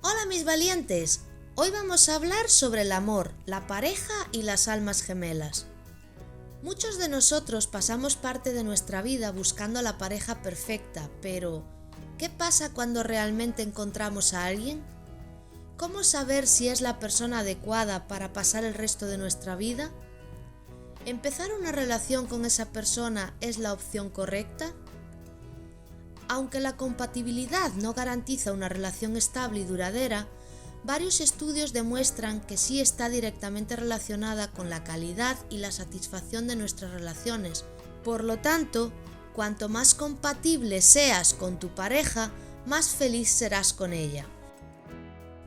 Hola mis valientes, hoy vamos a hablar sobre el amor, la pareja y las almas gemelas. Muchos de nosotros pasamos parte de nuestra vida buscando a la pareja perfecta, pero ¿qué pasa cuando realmente encontramos a alguien? ¿Cómo saber si es la persona adecuada para pasar el resto de nuestra vida? ¿Empezar una relación con esa persona es la opción correcta? Aunque la compatibilidad no garantiza una relación estable y duradera, varios estudios demuestran que sí está directamente relacionada con la calidad y la satisfacción de nuestras relaciones. Por lo tanto, cuanto más compatible seas con tu pareja, más feliz serás con ella.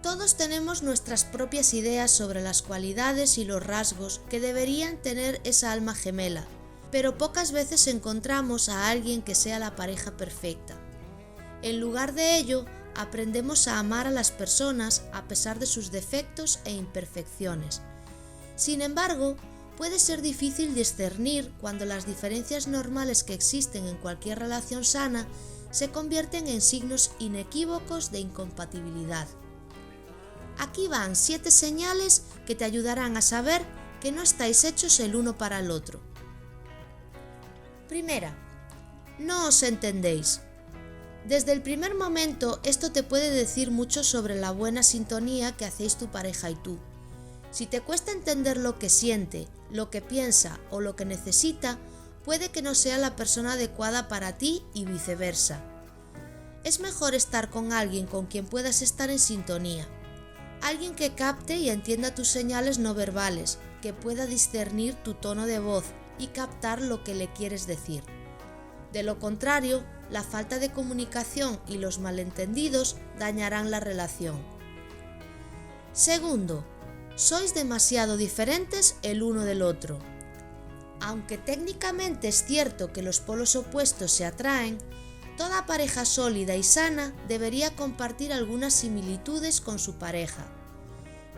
Todos tenemos nuestras propias ideas sobre las cualidades y los rasgos que deberían tener esa alma gemela, pero pocas veces encontramos a alguien que sea la pareja perfecta. En lugar de ello, aprendemos a amar a las personas a pesar de sus defectos e imperfecciones. Sin embargo, puede ser difícil discernir cuando las diferencias normales que existen en cualquier relación sana se convierten en signos inequívocos de incompatibilidad. Aquí van 7 señales que te ayudarán a saber que no estáis hechos el uno para el otro. Primera, no os entendéis. Desde el primer momento esto te puede decir mucho sobre la buena sintonía que hacéis tu pareja y tú. Si te cuesta entender lo que siente, lo que piensa o lo que necesita, puede que no sea la persona adecuada para ti y viceversa. Es mejor estar con alguien con quien puedas estar en sintonía. Alguien que capte y entienda tus señales no verbales, que pueda discernir tu tono de voz y captar lo que le quieres decir. De lo contrario, la falta de comunicación y los malentendidos dañarán la relación. Segundo, sois demasiado diferentes el uno del otro. Aunque técnicamente es cierto que los polos opuestos se atraen, toda pareja sólida y sana debería compartir algunas similitudes con su pareja.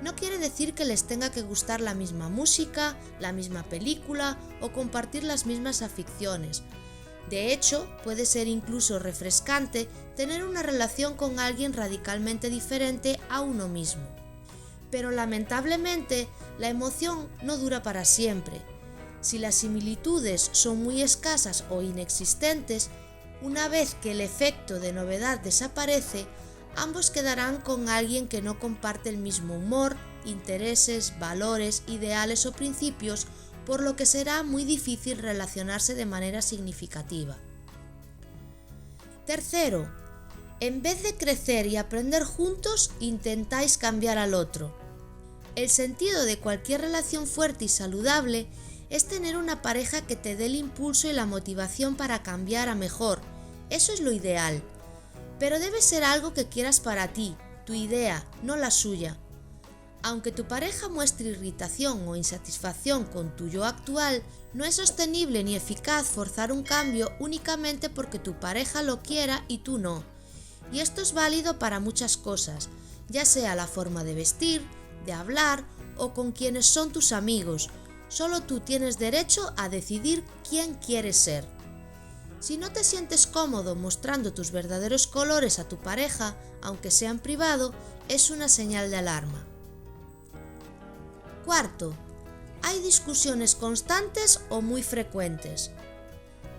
No quiere decir que les tenga que gustar la misma música, la misma película o compartir las mismas aficiones. De hecho, puede ser incluso refrescante tener una relación con alguien radicalmente diferente a uno mismo. Pero lamentablemente, la emoción no dura para siempre. Si las similitudes son muy escasas o inexistentes, una vez que el efecto de novedad desaparece, ambos quedarán con alguien que no comparte el mismo humor, intereses, valores, ideales o principios, por lo que será muy difícil relacionarse de manera significativa. Tercero, en vez de crecer y aprender juntos, intentáis cambiar al otro. El sentido de cualquier relación fuerte y saludable es tener una pareja que te dé el impulso y la motivación para cambiar a mejor. Eso es lo ideal. Pero debe ser algo que quieras para ti, tu idea, no la suya. Aunque tu pareja muestre irritación o insatisfacción con tu yo actual, no es sostenible ni eficaz forzar un cambio únicamente porque tu pareja lo quiera y tú no. Y esto es válido para muchas cosas, ya sea la forma de vestir, de hablar o con quienes son tus amigos. Solo tú tienes derecho a decidir quién quieres ser. Si no te sientes cómodo mostrando tus verdaderos colores a tu pareja, aunque sea en privado, es una señal de alarma. Cuarto, hay discusiones constantes o muy frecuentes.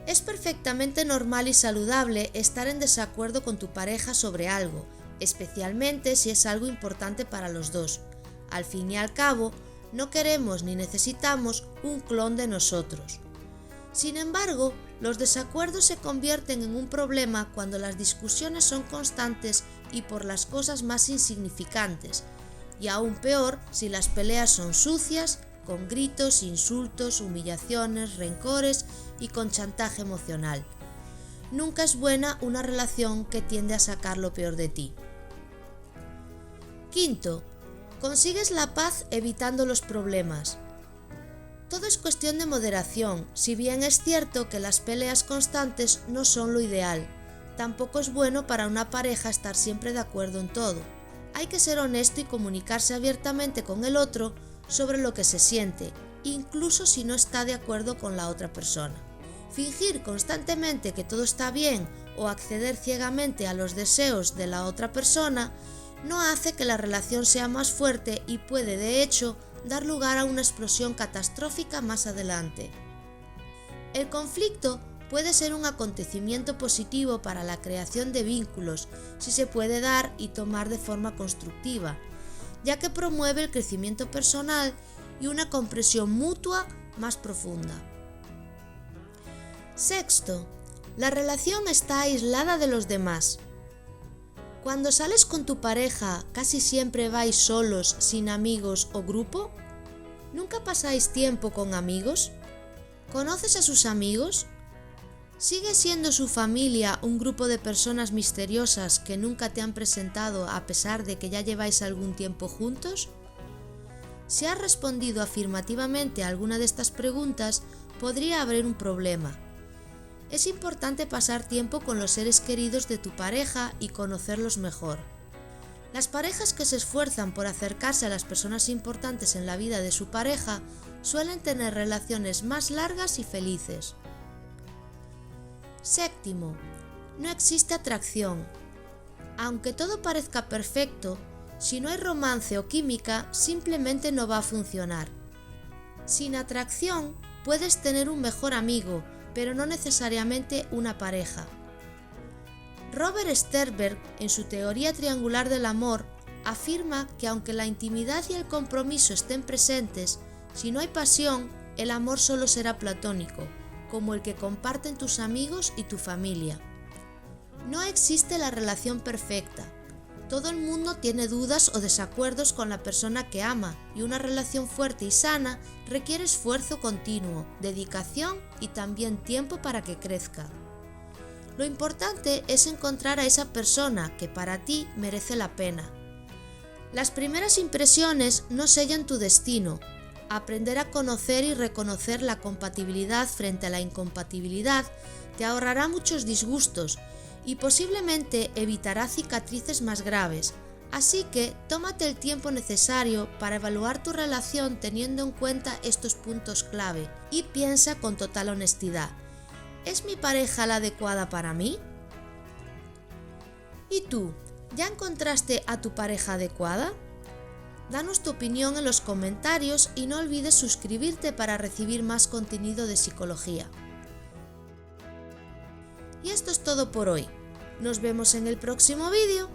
Es perfectamente normal y saludable estar en desacuerdo con tu pareja sobre algo, especialmente si es algo importante para los dos. Al fin y al cabo, no queremos ni necesitamos un clon de nosotros. Sin embargo, los desacuerdos se convierten en un problema cuando las discusiones son constantes y por las cosas más insignificantes, y aún peor si las peleas son sucias, con gritos, insultos, humillaciones, rencores y con chantaje emocional. Nunca es buena una relación que tiende a sacar lo peor de ti. Quinto, consigues la paz evitando los problemas. Todo es cuestión de moderación, si bien es cierto que las peleas constantes no son lo ideal. Tampoco es bueno para una pareja estar siempre de acuerdo en todo. Hay que ser honesto y comunicarse abiertamente con el otro sobre lo que se siente, incluso si no está de acuerdo con la otra persona. Fingir constantemente que todo está bien o acceder ciegamente a los deseos de la otra persona no hace que la relación sea más fuerte y puede, de hecho, dar lugar a una explosión catastrófica más adelante. El conflicto puede ser un acontecimiento positivo para la creación de vínculos si se puede dar y tomar de forma constructiva, ya que promueve el crecimiento personal y una comprensión mutua más profunda. Sexto, la relación está aislada de los demás. Cuando sales con tu pareja, ¿casi siempre vais solos, sin amigos o grupo? ¿Nunca pasáis tiempo con amigos? ¿Conoces a sus amigos? ¿Sigue siendo su familia un grupo de personas misteriosas que nunca te han presentado a pesar de que ya lleváis algún tiempo juntos? Si has respondido afirmativamente a alguna de estas preguntas, podría haber un problema. Es importante pasar tiempo con los seres queridos de tu pareja y conocerlos mejor. Las parejas que se esfuerzan por acercarse a las personas importantes en la vida de su pareja suelen tener relaciones más largas y felices. Séptimo, no existe atracción. Aunque todo parezca perfecto, si no hay romance o química, simplemente no va a funcionar. Sin atracción, puedes tener un mejor amigo, pero no necesariamente una pareja. Robert Sternberg, en su teoría triangular del amor, afirma que aunque la intimidad y el compromiso estén presentes, si no hay pasión, el amor solo será platónico, como el que comparten tus amigos y tu familia. No existe la relación perfecta. Todo el mundo tiene dudas o desacuerdos con la persona que ama, y una relación fuerte y sana requiere esfuerzo continuo, dedicación y también tiempo para que crezca. Lo importante es encontrar a esa persona que para ti merece la pena. Las primeras impresiones no sellan tu destino. Aprender a conocer y reconocer la compatibilidad frente a la incompatibilidad te ahorrará muchos disgustos y posiblemente evitará cicatrices más graves, así que tómate el tiempo necesario para evaluar tu relación teniendo en cuenta estos puntos clave y piensa con total honestidad: ¿es mi pareja la adecuada para mí? ¿Y tú, ya encontraste a tu pareja adecuada? Danos tu opinión en los comentarios y no olvides suscribirte para recibir más contenido de psicología. Y esto es todo por hoy. Nos vemos en el próximo vídeo.